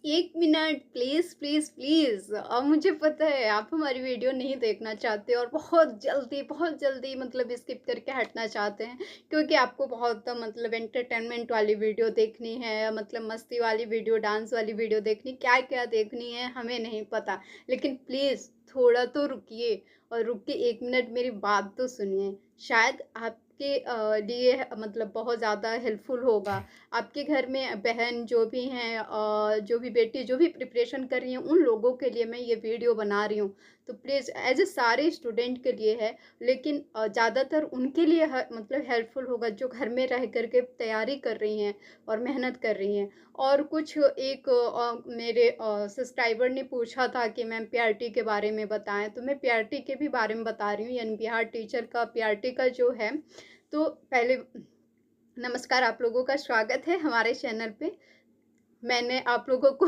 1 minute please, please, please. मुझे पता है आप हमारी वीडियो नहीं देखना चाहते और बहुत जल्दी मतलब स्किप करके हटना चाहते हैं, क्योंकि आपको बहुत मतलब एंटरटेनमेंट वाली वीडियो देखनी है, मतलब मस्ती वाली वीडियो, डांस वाली वीडियो देखनी, क्या-क्या देखनी है हमें नहीं पता। लेकिन प्लीज़ थोड़ा तो रुकिए और रुक के 1 मिनट मेरी बात तो सुनिए। शायद आपके लिए मतलब बहुत ज़्यादा हेल्पफुल होगा। आपके घर में बहन जो भी हैं जो भी बेटी जो भी प्रिपरेशन कर रही हैं, उन लोगों के लिए मैं ये वीडियो बना रही हूँ। तो प्लीज़ एज़ अ सारे स्टूडेंट के लिए है, लेकिन ज़्यादातर उनके लिए मतलब हेल्पफुल होगा जो घर में रह कर के तैयारी कर रही हैं और मेहनत कर रही हैं। और कुछ एक मेरे सब्सक्राइबर ने पूछा था कि मैम पीआरटी के बारे में बताएँ, तो मैं पीआरटी के भी बारे में बता रही हूँ, यानी बिहार टीचर का पीआरटी का जो है। तो पहले नमस्कार, आप लोगों का स्वागत है हमारे चैनल पे। मैंने आप लोगों को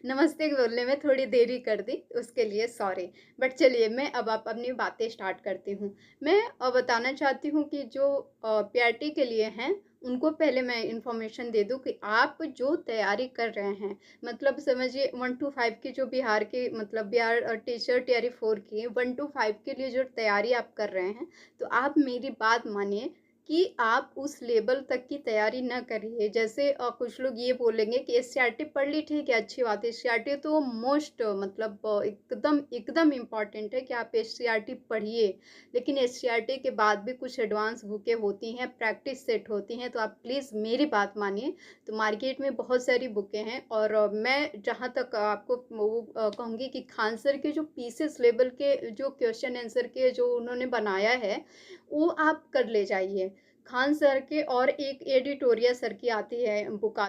नमस्ते बोलने में थोड़ी देरी कर दी, उसके लिए सॉरी। बट चलिए मैं अब आप अपनी बातें स्टार्ट करती हूँ। मैं बताना चाहती हूँ कि जो पीआरटी के लिए हैं, उनको पहले मैं इन्फॉर्मेशन दे दूँ कि आप जो तैयारी कर रहे हैं, मतलब समझिए 1 टू 5 की जो बिहार की मतलब बिहार टीचर टियरी 4 की 1 टू 5 के लिए जो तैयारी आप कर रहे हैं, तो आप मेरी बात मानिए कि आप उस लेवल तक की तैयारी ना करिए। जैसे कुछ लोग ये बोलेंगे कि एससीईआरटी पढ़ ली, ठीक है, अच्छी बात है। एससीईआरटी तो मोस्ट मतलब एकदम एकदम इम्पोर्टेंट है कि आप एससीईआरटी पढ़िए। लेकिन एससीईआरटी के बाद भी कुछ एडवांस बुकें होती हैं, प्रैक्टिस सेट होती हैं, तो आप प्लीज़ मेरी बात मानिए। तो मार्केट में बहुत सारी बुकें हैं और मैं जहाँ तक आपको वो कहूँगी कि खान सर के जो पीसीएस लेवल के जो क्वेश्चन आंसर के जो उन्होंने बनाया है, वो आप कर ले जाइए। खान सर के और एक एडिटोरिया सर की आती है बुक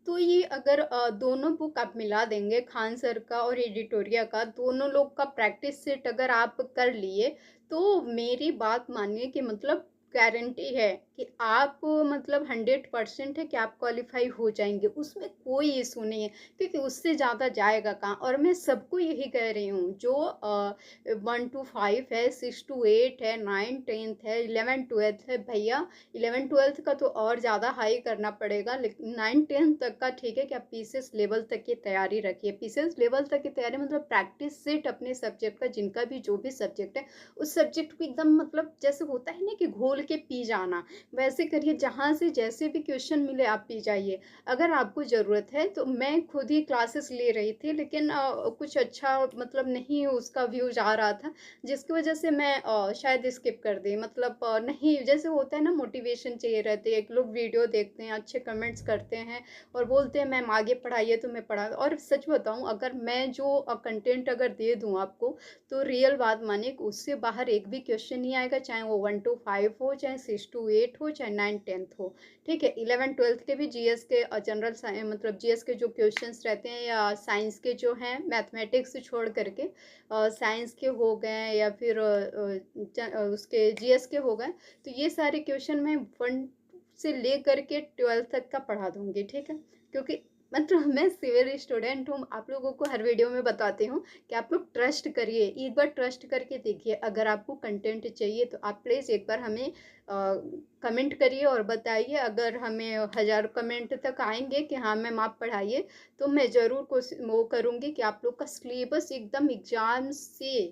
तो ये अगर दोनों बुक आप मिला देंगे, खान सर का और एडिटोरिया का, दोनों लोग का प्रैक्टिस सेट अगर आप कर लिए, तो मेरी बात मानिए कि मतलब गारंटी है कि आप मतलब 100% है कि आप क्वालिफ़ाई हो जाएँगे, उसमें कोई इश्यू नहीं है, क्योंकि उससे ज़्यादा जाएगा कहाँ। और मैं सबको यही कह रही हूँ, जो 1 टू 5 है, 6 टू 8 है, 9 10th है, 11 12th है, भैया 11 12th का तो और ज़्यादा हाई करना पड़ेगा, लेकिन 9 10th तक का ठीक है कि आप पीसीएस लेवल तक की तैयारी रखिए। पीसीएस लेवल तक की तैयारी मतलब प्रैक्टिस सेट अपने सब्जेक्ट का, जिनका भी जो भी सब्जेक्ट है, उस सब्जेक्ट को एकदम मतलब जैसे होता है ना कि घोल के पी जाना, वैसे करिए। जहाँ से जैसे भी क्वेश्चन मिले आप पी जाइए। अगर आपको ज़रूरत है तो मैं खुद ही क्लासेस ले रही थी, लेकिन कुछ अच्छा मतलब नहीं उसका व्यूज़ आ रहा था, जिसकी वजह से मैं शायद स्किप कर दी। मतलब नहीं, जैसे होता है ना, मोटिवेशन चाहिए रहती है। एक लोग वीडियो देखते हैं, अच्छे कमेंट्स करते हैं और बोलते हैं मैम आगे पढ़ाइए, तो मैं पढ़ा। और सच बताऊँ, अगर मैं जो कंटेंट अगर दे दूँ आपको, तो रियल बात मानिए कि उससे बाहर एक भी क्वेश्चन नहीं आएगा, चाहे वो 1 टू 5 हो, चाहे 6 टू 8 हो, चाहे 9 10th हो। ठीक है, 11 12th के भी जीएस के जनरल मतलब जीएस के जो क्वेश्चंस रहते हैं, या साइंस के जो हैं, मैथमेटिक्स छोड़ करके साइंस के हो गए या फिर उसके जीएस के हो गए, तो ये सारे क्वेश्चन मैं 1 से लेकर के 12th तक का पढ़ा दूंगी। ठीक है, क्योंकि मतलब मैं सिविल स्टूडेंट हूँ, आप लोगों को हर वीडियो में बताती हूँ कि आप लोग ट्रस्ट करिए, एक बार ट्रस्ट करके देखिए। अगर आपको कंटेंट चाहिए तो आप प्लीज़ एक बार हमें कमेंट करिए और बताइए। अगर हमें 1000 कमेंट तक आएंगे कि हाँ मैम आप पढ़ाइए, तो मैं ज़रूर कोशिश वो करूँगी कि आप लोग का सिलेबस एकदम एग्ज़ाम से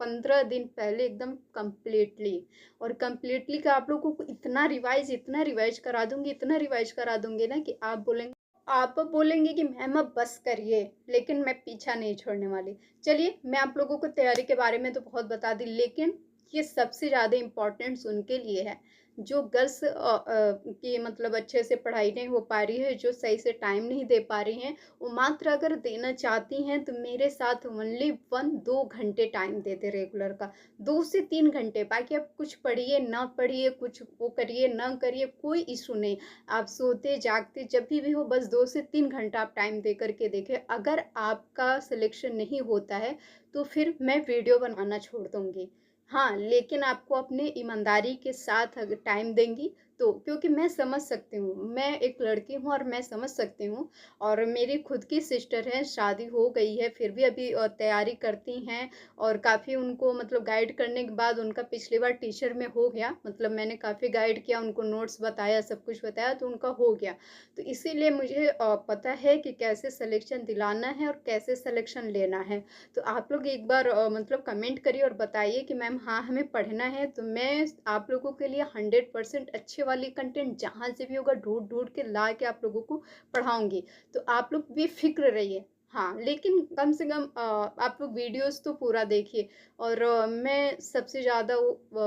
15 दिन पहले एकदम कंप्लीटली, और कंप्लीटली का आप लोगों को इतना रिवाइज़ करा दूँगी, इतना रिवाइज़ करा दूँगी ना कि आप बोलेंगे कि मैम अब बस करिए, लेकिन मैं पीछा नहीं छोड़ने वाली। चलिए, मैं आप लोगों को तैयारी के बारे में तो बहुत बता दी, लेकिन ये सबसे ज़्यादा इम्पोर्टेंट्स उनके लिए है, जो गर्ल्स की मतलब अच्छे से पढ़ाई नहीं हो पा रही है, जो सही से टाइम नहीं दे पा रही हैं। वो मात्र अगर देना चाहती हैं तो मेरे साथ ओनली 1-2 घंटे टाइम दे दें रेगुलर का, 2 से 3 घंटे। बाकी आप कुछ पढ़िए, ना पढ़िए, कुछ वो करिए, ना करिए, कोई इश्यू नहीं। आप सोते जागते जब भी हो, बस 2 से 3 घंटा आप टाइम दे करके देखें। अगर आपका सिलेक्शन नहीं होता है तो फिर मैं वीडियो बनाना छोड़ दूँगी। हाँ, लेकिन आपको अपने ईमानदारी के साथ अगर टाइम देंगी तो क्योंकि मैं समझ सकती हूँ, मैं एक लड़की हूँ और मैं समझ सकती हूँ। और मेरी खुद की सिस्टर है, शादी हो गई है, फिर भी अभी तैयारी करती हैं। और काफ़ी उनको मतलब गाइड करने के बाद उनका पिछली बार टीचर में हो गया, मतलब मैंने काफ़ी गाइड किया, उनको नोट्स बताया, सब कुछ बताया, तो उनका हो गया। तो इसीलिए मुझे पता है कि कैसे सिलेक्शन दिलाना है और कैसे सिलेक्शन लेना है। तो आप लोग एक बार मतलब कमेंट करिए और बताइए कि मैम हाँ, हमें पढ़ना है। तो मैं आप लोगों के लिए 100% अच्छे वाली कंटेंट जहाँ से भी होगा ढूँढ-ढूँढ के ला के आप लोगों को पढ़ाऊँगी। तो आप लोग बेफ़िक्र रहिए। हाँ, लेकिन कम से कम आप लोग वीडियोज़ तो पूरा देखिए। और मैं सबसे ज़्यादा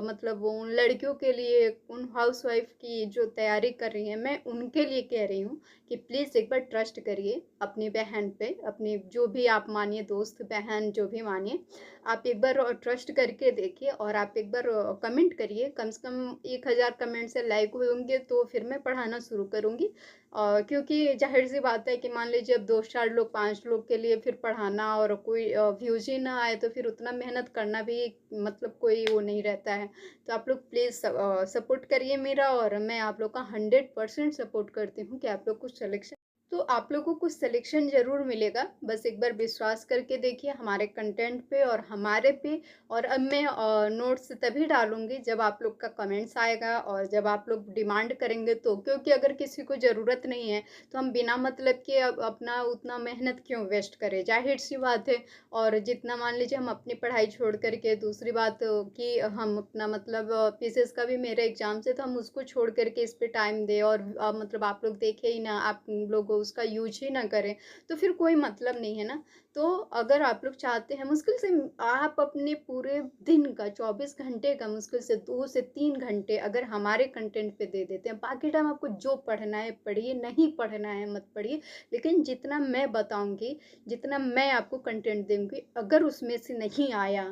मतलब वो उन लड़कियों के लिए, उन हाउसवाइफ़ की जो तैयारी कर रही हैं, मैं उनके लिए कह रही हूँ कि प्लीज़ एक बार ट्रस्ट करिए अपनी बहन पे, अपनी जो भी आप मानिए, दोस्त, बहन जो भी मानिए। आप एक बार ट्रस्ट करके देखिए और आप एक बार कमेंट करिए। कम से कम 1000 कमेंट से लाइक होंगे तो फिर मैं पढ़ाना शुरू करूँगी। क्योंकि ज़ाहिर-सी बात है कि मान लीजिए अब 2-4 लोग, 5 लोग के लिए फिर पढ़ाना और कोई व्यूज़ ही ना आए तो फिर उतना मेहनत करना भी मतलब कोई वो नहीं रहता है। तो आप लोग प्लीज़ सपोर्ट करिए मेरा, और मैं आप लोग का 100% सपोर्ट करती हूँ कि आप लोग को सिलेक्शन, तो आप लोगों को सिलेक्शन ज़रूर मिलेगा। बस एक बार विश्वास करके देखिए हमारे कंटेंट पे और हमारे पे। और अब मैं नोट्स तभी डालूँगी जब आप लोग का कमेंट्स आएगा और जब आप लोग डिमांड करेंगे तो। क्योंकि अगर किसी को ज़रूरत नहीं है, तो हम बिना मतलब के अब अपना उतना मेहनत क्यों वेस्ट करें? ज़ाहिर-सी बात है। और जितना मान लीजिए हम अपनी पढ़ाई छोड़ कर के, दूसरी बात कि हम अपना मतलब पीसीएस का भी मेरे एग्ज़ाम्स है, तो हम उसको छोड़ कर के इस पे टाइम दें और मतलब आप लोग देखें ही ना, आप लोग उसका यूज़ ही ना करें, तो फिर कोई मतलब नहीं है ना। तो अगर आप लोग चाहते हैं, मुश्किल से आप अपने पूरे दिन का 24 घंटे का मुश्किल से 2 से 3 घंटे अगर हमारे कंटेंट पे दे देते हैं, बाकी टाइम आपको जो पढ़ना है पढ़िए, नहीं पढ़ना है मत पढ़िए। लेकिन जितना मैं बताऊँगी, जितना मैं आपको कंटेंट दूँगी, अगर उसमें से नहीं आया,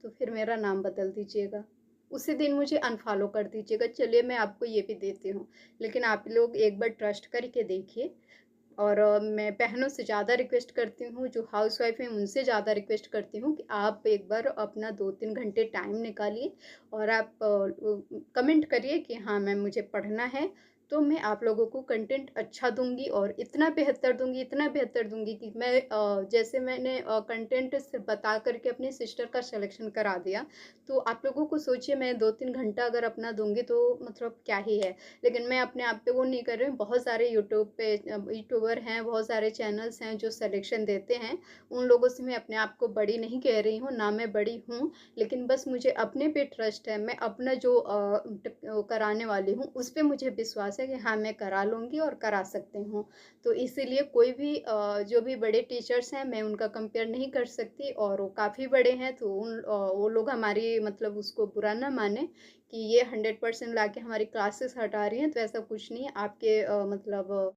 तो फिर मेरा नाम बदल दीजिएगा। उसी दिन मुझे अनफ़ॉलो कर दीजिएगा। चलिए मैं आपको ये भी देती हूँ। लेकिन आप लोग एक बार ट्रस्ट करके देखिए। और मैं बहनों से ज़्यादा रिक्वेस्ट करती हूँ, जो हाउसवाइफ़ हैं उनसे ज़्यादा रिक्वेस्ट करती हूँ कि आप एक बार अपना 2-3 घंटे टाइम निकालिए और आप कमेंट करिए कि हाँ मैम, मुझे पढ़ना है। तो मैं आप लोगों को कंटेंट अच्छा दूँगी और इतना बेहतर दूँगी, इतना बेहतर दूँगी कि मैं जैसे मैंने कंटेंट सिर्फ़ बता कर के अपनी सिस्टर का सिलेक्शन करा दिया, तो आप लोगों को सोचिए मैं 2-3 घंटा अगर अपना दूँगी तो मतलब क्या ही है। लेकिन मैं अपने आप पे वो नहीं कर रही हूँ। बहुत सारे यूट्यूब पे यूट्यूबर हैं, बहुत सारे चैनल्स हैं जो सिलेक्शन देते हैं। उन लोगों से मैं अपने आप को बड़ी नहीं कह रही हूँ, ना मैं बड़ी हूँ। लेकिन बस मुझे अपने पे ट्रस्ट है। मैं अपना जो कराने वाली हूँ, उस पे मुझे विश्वास है कि हाँ, मैं करा लूँगी और करा सकती हूँ। तो इसीलिए कोई भी जो भी बड़े टीचर्स हैं, मैं उनका कंपेयर नहीं कर सकती, और वो काफ़ी बड़े हैं, तो वो लोग हमारी मतलब उसको बुरा ना मानें कि ये 100% लाके हमारी क्लासेस हटा रही हैं, तो ऐसा कुछ नहीं है। आपके मतलब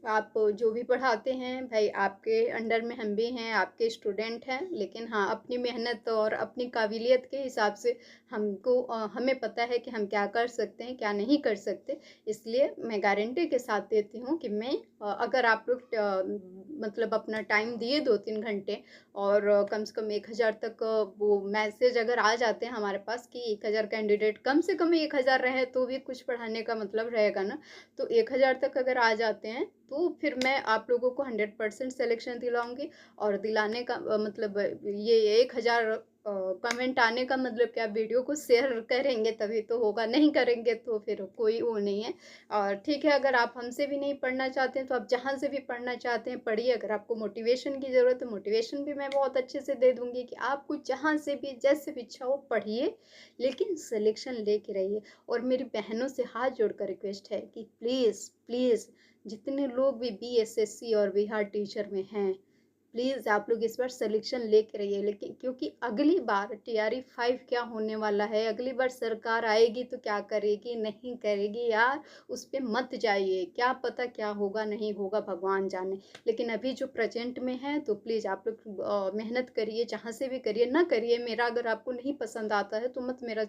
आप जो भी पढ़ाते हैं भाई, आपके अंडर में हम भी हैं, आपके स्टूडेंट हैं। लेकिन हाँ, अपनी मेहनत और अपनी काबिलियत के हिसाब से हमें पता है कि हम क्या कर सकते हैं, क्या नहीं कर सकते। इसलिए मैं गारंटी के साथ देती हूँ कि मैं अगर आप लोग मतलब अपना टाइम दिए 2-3 घंटे और कम से कम 1000 तक वो मैसेज अगर आ जाते हैं हमारे पास कि 1000 कैंडिडेट, कम से कम 1000 रहे तो भी कुछ पढ़ाने का मतलब रहेगा ना। तो 1000 तक अगर आ जाते हैं, तो फिर मैं आप लोगों को 100% सिलेक्शन दिलाऊँगी। और दिलाने का मतलब ये 1000 कमेंट आने का मतलब क्या, वीडियो को शेयर करेंगे तभी तो होगा, नहीं करेंगे तो फिर कोई वो नहीं है। और ठीक है, अगर आप हमसे भी नहीं पढ़ना चाहते हैं, तो आप जहाँ से भी पढ़ना चाहते हैं पढ़िए। अगर आपको मोटिवेशन की ज़रूरत है, मोटिवेशन भी मैं बहुत अच्छे से दे दूँगी कि आपको जहाँ से भी, जैसे भी इच्छा हो पढ़िए, लेकिन सिलेक्शन लेके रहिए। और मेरी बहनों से हाथ जोड़कर रिक्वेस्ट है कि प्लीज़, प्लीज़, जितने लोग भी बीएसएससी और बिहार टीचर में हैं, प्लीज़ आप लोग इस बार सिलेक्शन लेके रहिए। लेकिन क्योंकि अगली बार टीआरई 5 क्या होने वाला है, अगली बार सरकार आएगी तो क्या करेगी, नहीं करेगी यार, उस पे मत जाइए। क्या पता क्या होगा, नहीं होगा, भगवान जाने। लेकिन अभी जो प्रेज़ेंट में है, तो प्लीज़ आप लोग मेहनत करिए, जहाँ से भी करिए, ना करिए मेरा, अगर आपको नहीं पसंद आता है तो मत मेरा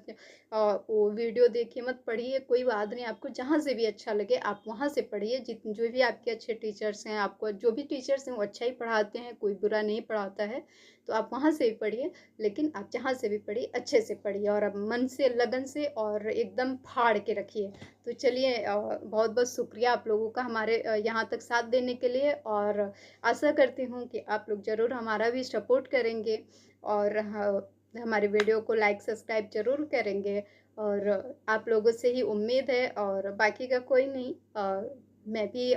वो वीडियो देखिए, मत पढ़िए, कोई बात नहीं। आपको जहाँ से भी अच्छा लगे आप वहाँ से पढ़िए। जो भी आपके अच्छे टीचर्स हैं, आपको जो भी टीचर्स हैं वो अच्छा ही पढ़ाते हैं, हैं, कोई बुरा नहीं पढ़ाता है, तो आप वहाँ से भी पढ़िए। लेकिन आप जहाँ से भी पढ़िए अच्छे से पढ़िए और अब मन से, लगन से और एकदम फाड़ के रखिए। तो चलिए बहुत-बहुत शुक्रिया आप लोगों का हमारे यहाँ तक साथ देने के लिए, और आशा करती हूँ कि आप लोग ज़रूर हमारा भी सपोर्ट करेंगे और हमारे वीडियो को लाइक, सब्सक्राइब ज़रूर करेंगे। और आप लोगों से ही उम्मीद है और बाकी का कोई नहीं। मैं भी